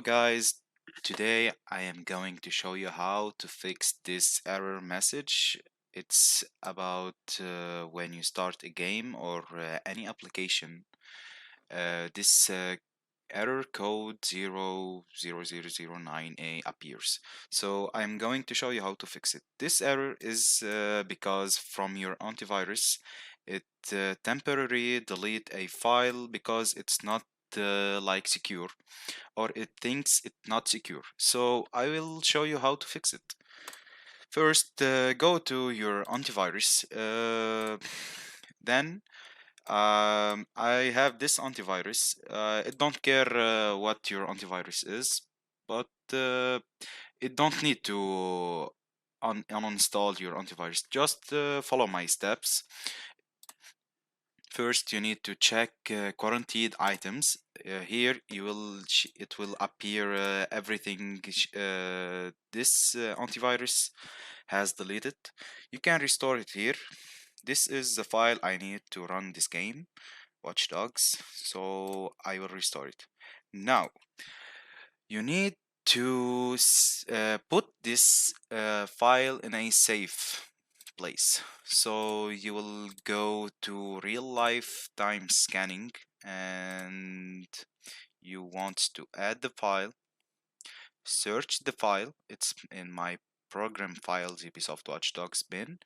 Hello guys, today I am going to show you how to fix this error message. It's about when you start a game or any application. This error code 0xc0009a appears. So I'm going to show you how to fix it. This error is because from your antivirus it temporarily delete a file because it's not like secure, or it thinks it's not secure. So I will show you how to fix it. First, go to your antivirus. Then I have this antivirus. It don't care what your antivirus is, but it don't need to uninstall your antivirus. Just follow my steps. First, you need to check quarantined items. Here, it will appear everything this antivirus has deleted. You can restore it here. This is the file I need to run this game, Watch Dogs. So I will restore it. Now, you need to put this file in a safe place. So you will go to real life time scanning and you want to add the file, search the file. It's in my program files Ubisoft Watchdogs bin.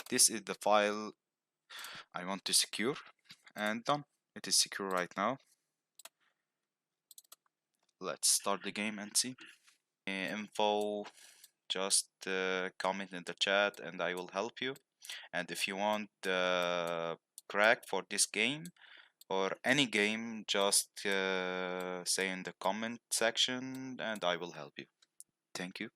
This is the file I want to secure, and done. It is secure right now. Let's start the game and see. Info, just comment in the chat and I will help you. And if you want crack for this game or any game, just say in the comment section and I will help you. Thank you.